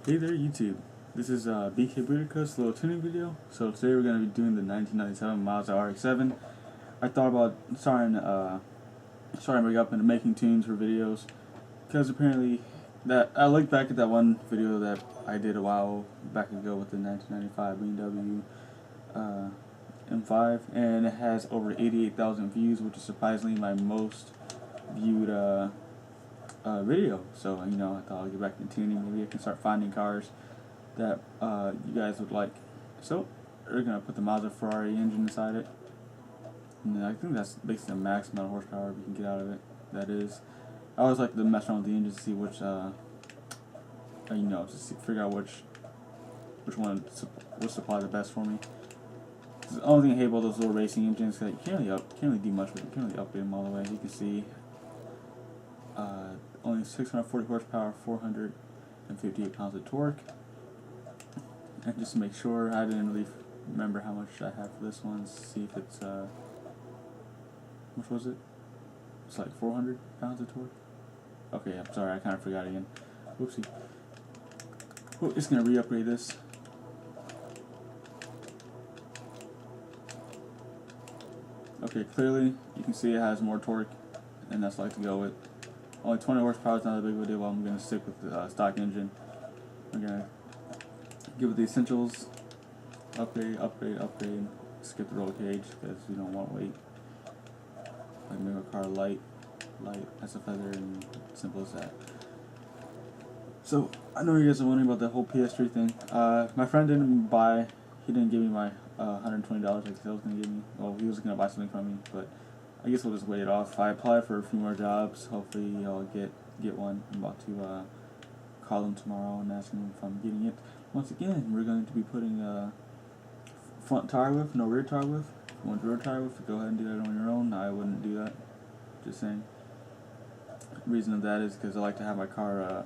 Hey there YouTube, this is BK Boudica's little tuning video. So today we're going to be doing the 1997 Mazda Rx7. I thought about starting up into making tunes for videos because apparently that I looked back at that one video that I did a while back ago with the 1995 BMW M5, and it has over 88,000 views, which is surprisingly my most viewed video. So I thought I'll get back into tuning. Maybe I can start finding cars that you guys would like. So we're gonna put the Mazda Ferrari engine inside it, and I think that's basically the max amount of horsepower we can get out of it. That is, I always like to mess around with the engine to see which, figure out which one will supply the best for me. The only thing I hate about those little racing engines is that you can't really do much with it. You can't really upgrade them all the way. As you can see, only 640 horsepower, 458 pounds of torque. And just to make sure, I didn't really remember how much I have for this one. Let's see if it's, what was it? It's like 400 pounds of torque. Okay, I'm sorry, I kind of forgot again. Whoopsie. Well, just going to re-upgrade this. Okay, clearly, you can see it has more torque, and that's what I like to go with. Only 20 horsepower is not a big of a deal, but I'm going to stick with the stock engine. We're going to give it the essentials, upgrade, skip the roll cage because you don't want weight. Like make a car light as a feather, and simple as that. So I know you guys are wondering about the whole PS3 thing. My friend he didn't give me my $120 like he was going to give me. Well, he was going to buy something from me, but I guess we'll just wait it off. I apply for a few more jobs. Hopefully I'll get one. I'm about to call him tomorrow and ask him if I'm getting it. Once again, we're going to be putting front tire lift, no rear tire lift. If you want rear tire lift, go ahead and do that on your own. I wouldn't do that. Just saying. The reason of that is because I like to have my car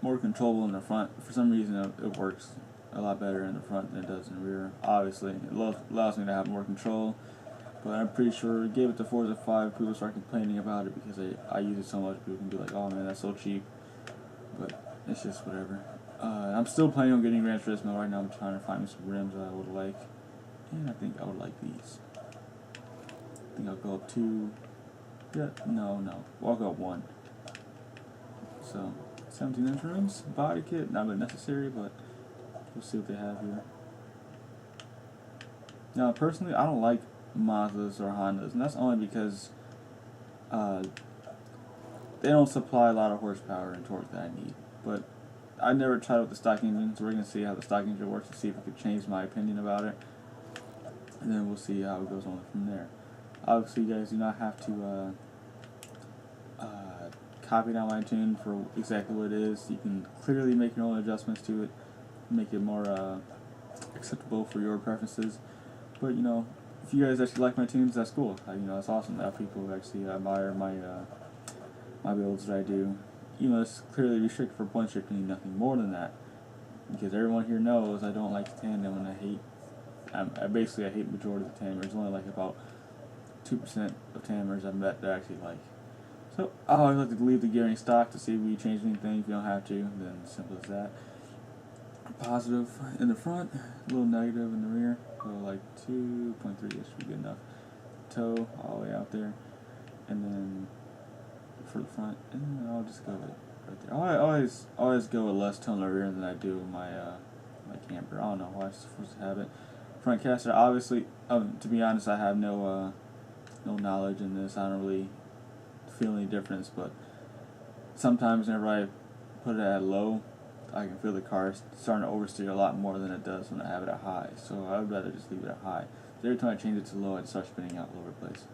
more controllable in the front. For some reason, it works a lot better in the front than it does in the rear. Obviously, it allows me to have more control. But I'm pretty sure, gave it to Forza 5, people start complaining about it because I use it so much. People can be like, "Oh man, that's so cheap." But it's just whatever. I'm still planning on getting Gran Turismo. Right now I'm trying to find me some rims that I would like. And I think I would like these. I think I'll go up 2. Yeah, no. Well, I'll go up 1. So, 17-inch rims, body kit, not really necessary, but we'll see what they have here. Now, personally, I don't like Mazdas or Hondas, and that's only because they don't supply a lot of horsepower and torque that I need. But I never tried with the stock engine, so we're going to see how the stock engine works to see if it could change my opinion about it. And then we'll see how it goes on from there. Obviously, you guys do not have to copy down my tune for exactly what it is. You can clearly make your own adjustments to it, make it more acceptable for your preferences. But if you guys actually like my tunes, that's cool. That's awesome that people actually admire my builds that I do. It's clearly restricted for point shifting, nothing more than that. Because everyone here knows I don't like tandem, and I hate majority of the tandemers. There's only like about 2% of tandemers I've met that I actually like. So I always like to leave the gearing stock to see if we change anything. If you don't have to, then simple as that. Positive in the front, a little negative in the rear. So like 2.3 should be good enough. Toe all the way out there, and then for the front, and then I'll just go with it right there. I always go with less toe in the rear than I do my my camper. I don't know why I'm supposed to have it. Front caster, obviously. To be honest, I have no knowledge in this. I don't really feel any difference, but sometimes whenever I put it at low, I can feel the car starting to oversteer a lot more than it does when I have it at high. So I would rather just leave it at high. So every time I change it to low, it starts spinning out all over the place.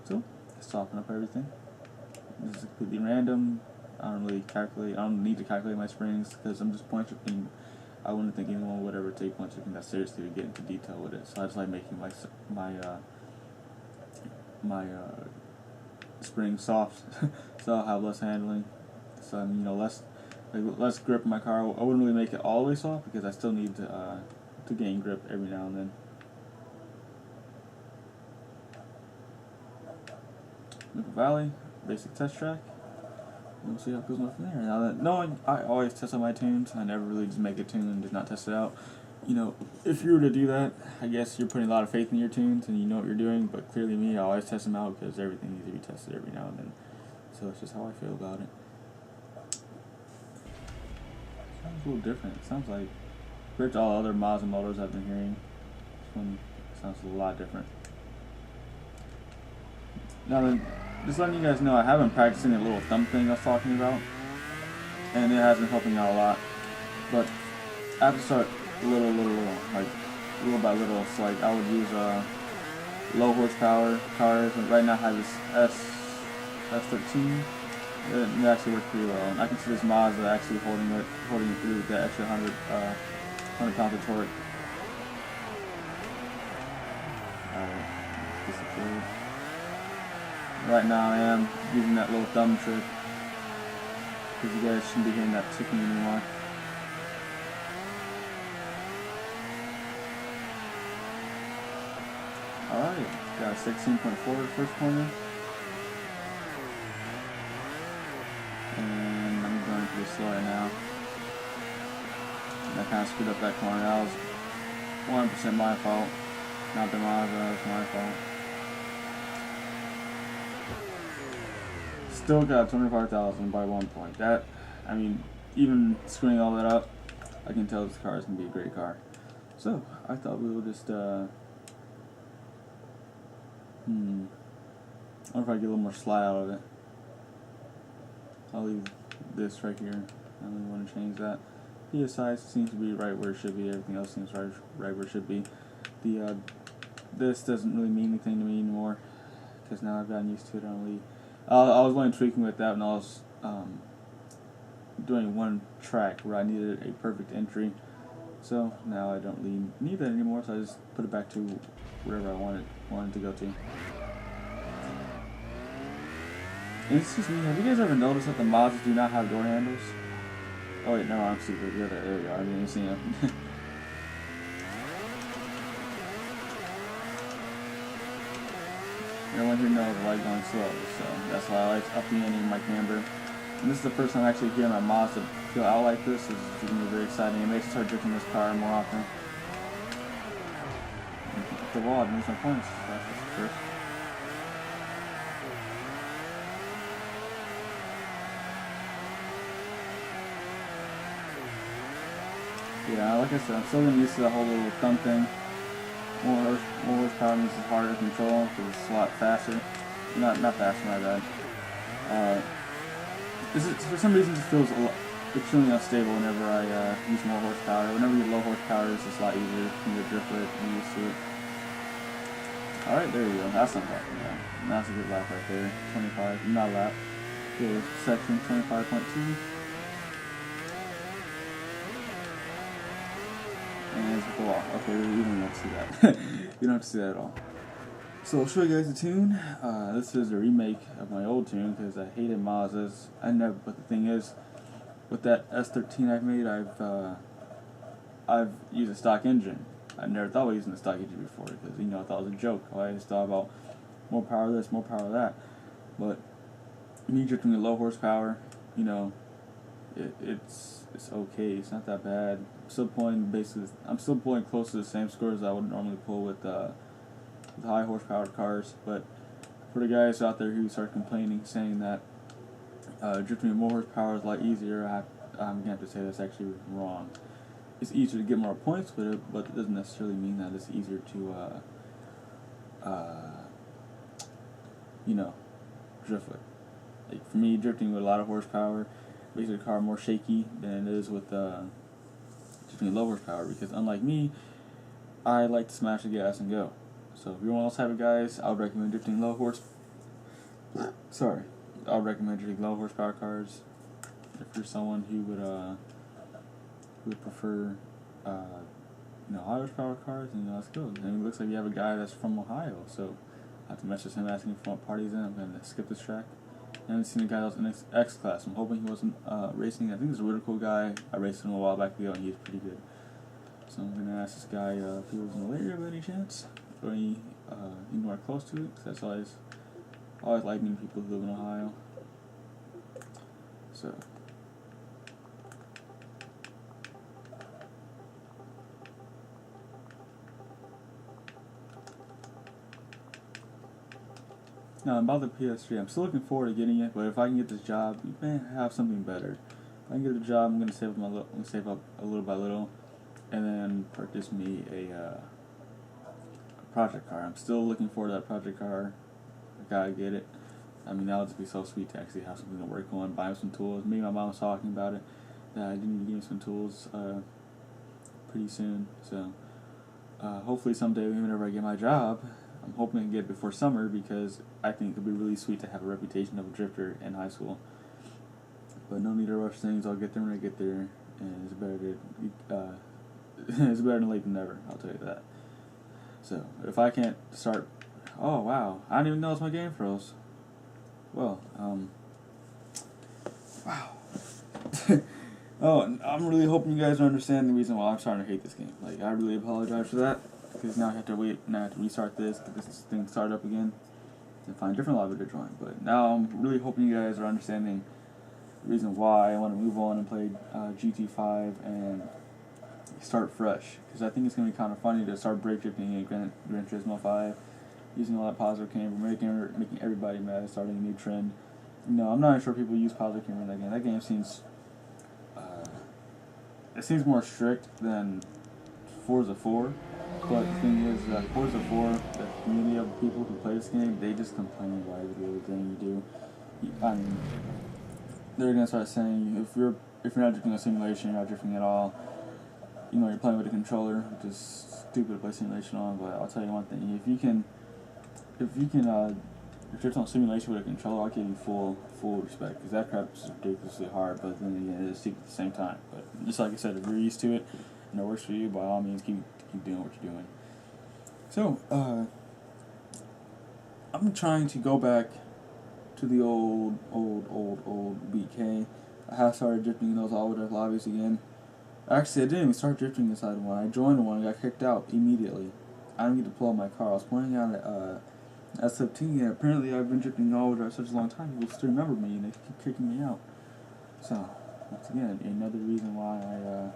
So let's soften up everything. This is completely random. I don't need to calculate my springs because I'm just point shifting. I wouldn't think anyone would ever take point shifting that seriously to get into detail with it. So I just like making my spring soft, so I'll have less handling. So less grip in my car. I wouldn't really make it all the way soft because I still need to gain grip every now and then. Napa Valley, basic test track. we'll see how it goes from there. Now that knowing I always test out my tunes, I never really just make a tune and just not test it out. You know, if you were to do that, I guess you're putting a lot of faith in your tunes and you know what you're doing. But clearly, me, I always test them out because everything needs to be tested every now and then. So that's just how I feel about it. Sounds a little different. It sounds like compared to all other Mazda motors I've been hearing, this one sounds a lot different. Now then, just letting you guys know, I have been practicing a little thumb thing I was talking about, and it has been helping out a lot. But I have to start little, like little by little. So like I would use low horsepower cars. And right now I have this S13. It actually works pretty well, and I can see this Mazda actually holding it through with that extra 100 pounds of torque. Disappeared. Right now I am using that little thumb trick because you guys shouldn't be hearing that ticking anymore. Alright, got a 16.4 first corner. And I'm going pretty slow right now. And I kind of screwed up that corner. That was 100% my fault. Not the Mazda, that was my fault. Still got 25,000 by 1 point. That, I mean, even screwing all that up, I can tell this car is going to be a great car. So, I thought we would just, I wonder if I get a little more slide out of it. I'll leave this right here. I don't really want to change that. PSI seems to be right where it should be. Everything else seems right where it should be. This doesn't really mean anything to me anymore because now I've gotten used to it. I was only tweaking with that when I was doing one track where I needed a perfect entry. So now I don't really need that anymore. So I just put it back to wherever I wanted to go to. And excuse me, have you guys ever noticed that the Mazdas do not have door handles? Oh wait, no, I'm stupid. There we are. I didn't even see them. Everyone here knows I like going slow, so that's why I like upping in my camber. And this is the first time I actually hear my Mazda feel out like this. It's going to be very exciting. It makes me start drifting this car more often. The wall, I didn't lose my points. That's the first. Yeah, like I said, I'm still getting used to the whole little thumb thing. More horsepower means it's harder to control because it's a lot faster. Not faster, my bad. For some reason, it feels extremely unstable whenever I use more horsepower. Whenever you get low horsepower, it's just a lot easier for me to drift with and used to it. Alright, there you go. That's not bad. Yeah. That's a good lap right there. 25, not a lap. Good section, 25.2. And it's a wall. Okay, you don't have to see that. You don't have to see that at all. So I'll show you guys the tune. This is a remake of my old tune because I hated Mazdas. But the thing is, with that S13 I've made, I've used a stock engine. I never thought about using a stock engine before because I thought it was a joke. I just thought about more power this, more power that. But me drifting with low horsepower, it's okay. It's not that bad. I'm still pulling close to the same scores I would normally pull with high horsepower cars. But for the guys out there who start complaining, saying that drifting with more horsepower is a lot easier, I'm gonna have to say that's actually wrong. It's easier to get more points with it, but it doesn't necessarily mean that it's easier to drift with. Like for me, drifting with a lot of horsepower makes the car more shaky than it is with drifting with low horsepower, because unlike me, I like to smash the gas and go. So if you're one of those type of guys, I would recommend drifting low horsepower cars. If you're someone who would prefer high horsepower cars, then that's good. And it looks like you have a guy that's from Ohio, so I have to message him asking for what party's in. I'm going to skip this track. I haven't seen a guy that was in X class. I'm hoping he wasn't racing. I think he's a really cool guy. I raced him a while back ago, and he's pretty good. So I'm going to ask this guy if he was in the area by any chance, or anywhere close to it, because that's always like meeting people who live in Ohio. So. Now about the PS3, I'm still looking forward to getting it, but if I can get this job, you may have something better. If I can get a job, I'm gonna save up a little by little, and then purchase me a project car. I'm still looking forward to that project car. I gotta get it. I mean, that would just be so sweet to actually have something to work on, buy some tools. Me and my mom was talking about it. That I need to give me some tools pretty soon. So hopefully someday, whenever I get my job, I'm hoping to get it before summer, because I think it'd be really sweet to have a reputation of a drifter in high school. But no need to rush things. I'll get there when I get there, and it's better than late than never. I'll tell you that. So if I can't start, oh wow, I didn't even notice my game froze. Well, wow. Oh, and I'm really hoping you guys understand the reason why I'm starting to hate this game. Like, I really apologize for that, because now I have to wait, now I have to restart this, get this thing started up again, and find a different lobby to join. But now I'm really hoping you guys are understanding the reason why I want to move on and play GT5 and start fresh. Because I think it's going to be kind of funny to start brake drifting in Gran Turismo 5, using all that positive camera, making everybody mad, starting a new trend. You know, I'm not sure people use positive camera in that game. That game seems it seems more strict than Forza 4, but the thing is that Forza 4, the community of people who play this game, they just complain about everything you do. I mean, they're gonna start saying if you're not drifting a simulation, you're not drifting at all. You know, you're playing with a controller, which is stupid to play simulation on. But I'll tell you one thing: if you can drift on simulation with a controller, I'll give you full respect, because that crap is ridiculously hard. But then again, it's stupid at the same time. But just like I said, if you're used to it and it works for you, by all means, keep doing what you're doing. So, I'm trying to go back to the old BK. I have started drifting in those all-drift lobbies again. Actually, I didn't even start drifting inside one. I joined one and got kicked out immediately. I didn't get to pull out my car. I was pointing out at S15, and apparently I've been drifting all-drift such a long time, people still remember me, and they keep kicking me out. So, once again, another reason why I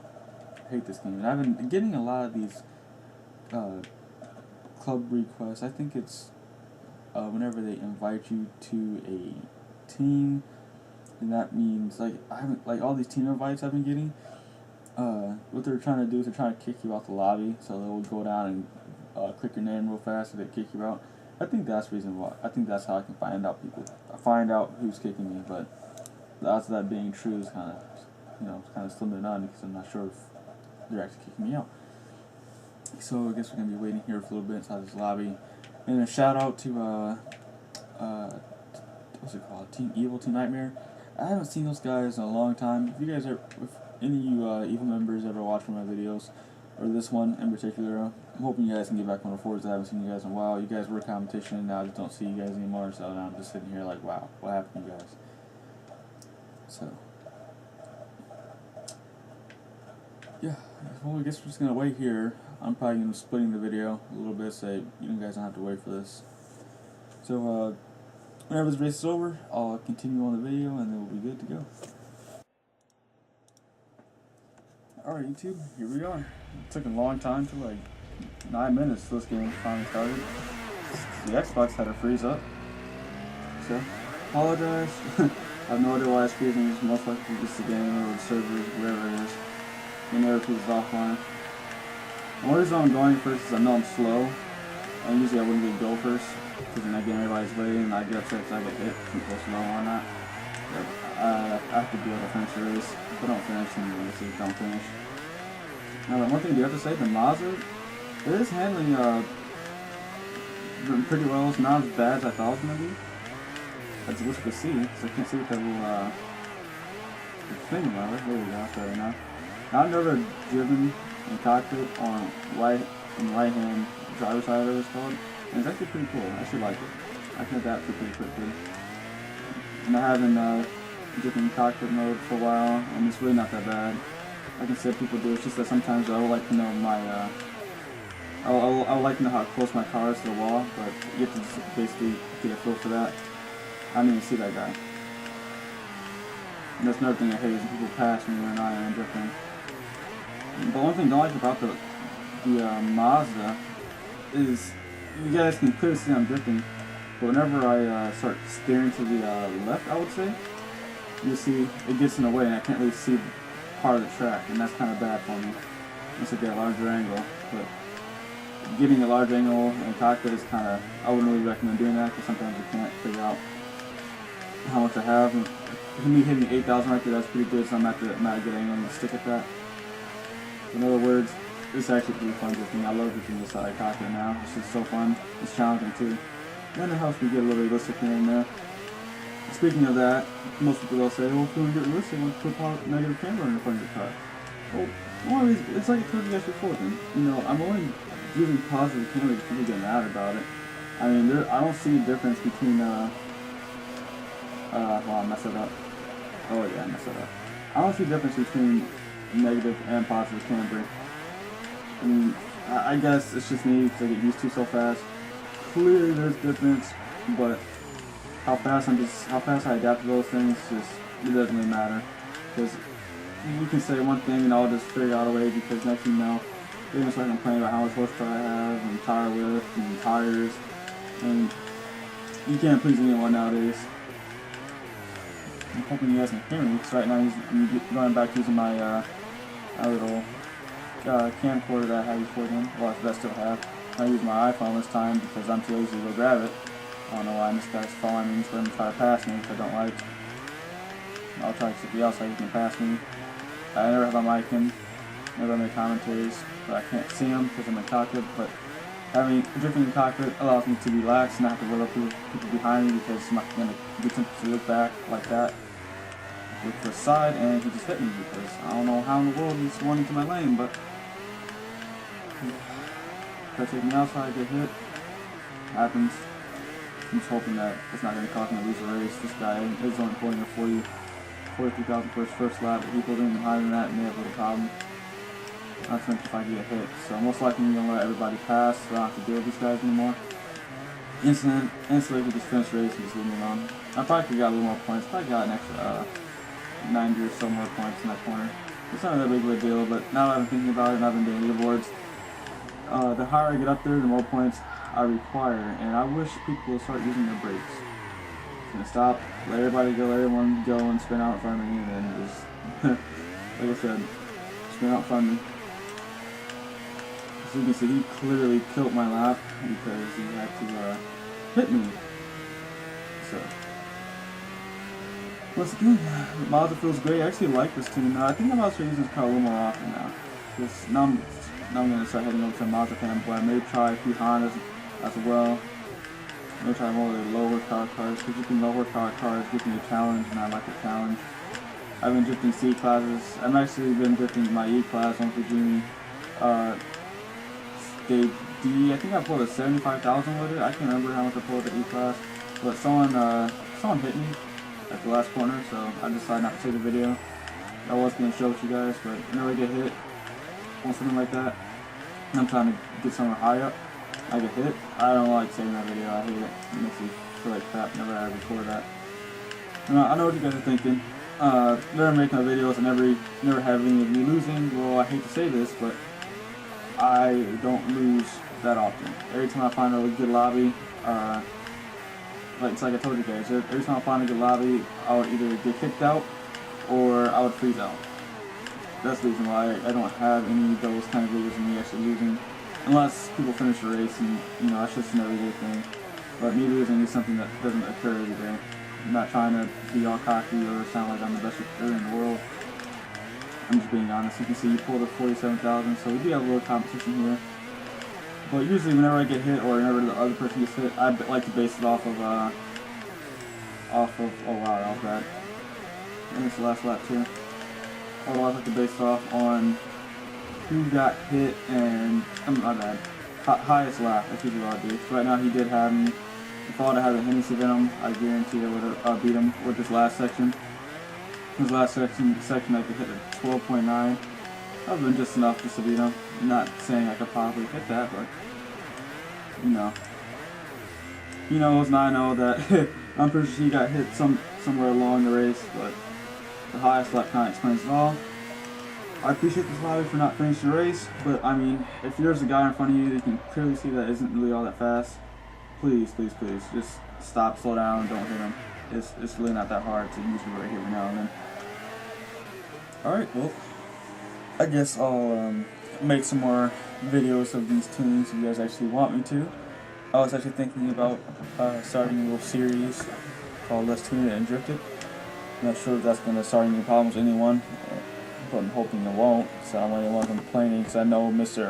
hate this game. And I've been getting a lot of these club requests. I think it's whenever they invite you to a team, and that means like all these team invites I've been getting. What they're trying to do is they're trying to kick you out the lobby, so they'll go down and click your name real fast and they kick you out. I think that's the reason why. I think that's how I can find out who's kicking me. But the odds of that being true is kind of slim to none, because I'm not sure if they're actually kicking me out. So I guess we're gonna be waiting here for a little bit inside this lobby. And a shout out to what's it called? Team Evil, Team Nightmare. I haven't seen those guys in a long time. If any of you Evil members ever watch one of my videos, or this one in particular, I'm hoping you guys can get back on the Forza. I haven't seen you guys in a while. You guys were competition, and now I just don't see you guys anymore, so now I'm just sitting here like, wow, what happened to you guys? So, yeah, well, I guess we're just going to wait here. I'm probably going to be splitting the video a little bit, so you guys don't have to wait for this. So, whenever this race is over, I'll continue on the video, and then we'll be good to go. Alright, YouTube, here we are. It took a long time to 9 minutes till this game finally started. The Xbox had to freeze up. So, apologize. I have no idea why it's freezing. It's most likely just the game or the servers, wherever it is. Whenever it is offline. The only reason I'm going first is I know I'm slow. And usually I wouldn't go first, because then I get everybody's way and I get upset because I get hit from close to low on that. But I have to be able to finish the race. If I don't finish, then the race don't finish. Now, the one thing I do have to say, the Mazda, it is handling pretty well. It's not as bad as I thought it was going to be. That's what you can see, because I can't see what that little thing about it. There we go, that's better now. Now, I've never driven in cockpit on right-hand driver's side, whatever it's called. And it's actually pretty cool. I actually like it. I can adapt to it pretty quickly. And I haven't driven in cockpit mode for a while, and it's really not that bad. Like I said, people do. It's just that sometimes I would like to know I would like to know how close my car is to the wall, but you have to just basically get a feel for that. I didn't even see that guy. And that's another thing I hate is when people pass me when I am drifting. But one thing I don't like about the Mazda is you guys can clearly see I'm drifting, but whenever I start steering to the left, I would say, you see it gets in the way and I can't really see part of the track, and that's kind of bad for me. Unless I get a larger angle, but getting a large angle in cockpit is kind of, I wouldn't really recommend doing that because sometimes you can't figure out how much I have. And me hitting 8,000 right there, that's pretty good, so I'm at a good angle to stick at that. In other words, it's actually pretty fun drifting. I love drifting this side of cockpit now. It's just so fun. It's challenging too. And it helps me get a little realistic here and there. Speaking of that, most people will say, well, if you want to get realistic, let's put a negative camera in front of your car. Well, it's like I told you guys before then. You know, I'm only using positive camera because people get mad about it. I mean, I don't see a difference between, well, I messed it up. Oh yeah, I messed it up. I don't see a difference between negative and positive camber. I mean, I guess it's just me because I get used to so fast. Clearly there's difference, but how fast I adapt to those things, it doesn't really matter. Because you can say one thing and I'll just figure out a way, because next thing you know, they're gonna start complaining about how much horsepower I have and tire width and tires, and you can't please anyone nowadays. I'm hoping you guys can hear me, because right now I'm going back to using my little camcorder that I had before then. Well, that I still have. I use my iPhone this time because I'm too lazy to go grab it. I don't know why this guy's following me. He's going to try to pass me, which I don't like. I'll try to somebody else so he can pass me. I never have my mic in, never make commentaries, but I can't see them because I'm in cockpit. But drifting in cockpit allows me to relax and not have to worry about people behind me, because I'm not going to get tempted to look back like that. Look to the side, and he just hit me because I don't know how in the world he's running to my lane, but try to take me outside, get hit. Happens. I'm just hoping that it's not going to cause me to lose the race. This guy is only pulling a 43,000 for his first lap, but he pulled in higher than that and they have a little problem. Not to mention if I get hit. So most likely I'm going to let everybody pass, so I don't have to deal with these guys anymore. Instantly we just finish the race and just leave me alone. I probably could have got a little more points. Probably got an extra 90 or so more points in that corner. It's not that big of a deal, but now that I'm thinking about it and I've been doing leaderboards, the higher I get up there, the more points I require, and I wish people would start using their brakes. Just gonna stop, let everybody go, let everyone go and spin out in front of me, and then just, like I said, spin out in front of me. As you can see, he clearly killed my lap because he had to hit me. So, once again, Mazda feels great. I actually like this tune. I think I'm about to use this car a little more often now. Because now I'm going to start heading over to a Mazda fan, but I may try a few Hondas as well. I may try more of the lower car cars, because you can lower car cars give me a challenge, and I like a challenge. I've been drifting C classes. I've actually been drifting my E class on Fujimi. Stage D, I think I pulled a 75,000 with it. I can't remember how much I pulled at E class, but someone hit me at the last corner, so I decided not to say the video. I was going to show it to you guys, but whenever I get hit on something like that, I'm trying to get somewhere high up, I get hit. I don't like saving that video. I hate it. It makes me feel like crap. Never had to record that. And I know what you guys are thinking. Never make my videos and never have any of me losing. Well, I hate to say this, but I don't lose that often. Every time I find a good lobby, it's like I told you guys, every time I find a good lobby, I would either get kicked out or I would freeze out. That's the reason why I don't have any of those kind of videos of me actually losing, unless people finish the race, and that's just an everyday thing. But me losing is something that doesn't occur every day. I'm not trying to be all cocky or sound like I'm the best recruiter in the world. I'm just being honest. You can see you pulled a 47,000, so we do have a little competition here. But usually whenever I get hit or whenever the other person gets hit, I like to base it off of, oh wow, that was bad. And it's the last lap too. I like to base it off on who got hit and, my bad, highest lap. That's usually what I do. So right now he did have me. If I would have had a Hennessy Venom, I guarantee I would have beat him with this last section. This last section I could hit a 12.9. That would have been just enough just to beat him. I'm not saying I could probably hit that, but he knows and I know that I'm pretty sure he got hit somewhere along the race, but the highest lap kind of explains it all. I appreciate this lobby for not finishing the race, but I mean, if there's a guy in front of you that you can clearly see that isn't really all that fast, please, please, please, just stop, slow down, don't hit him. It's really not that hard to use it right here now and then. Alright, well, I guess I'll make some more videos of these tunes if you guys actually want me to. I was actually thinking about starting a little series called Let's Tune It and Drift It. I'm not sure if that's going to start any problems with anyone, but I'm hoping it won't, so I don't want anyone complaining, because I know Mr.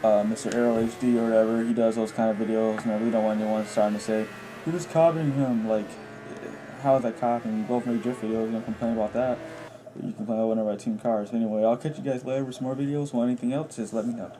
Arrow HD or whatever, he does those kind of videos, and I really don't want anyone starting to say, you're just copying him. Like, how is that copying? You both make drift videos, you don't complain about that. But you complain about whenever I tune cars. Anyway, I'll catch you guys later with some more videos. Want anything else, just let me know.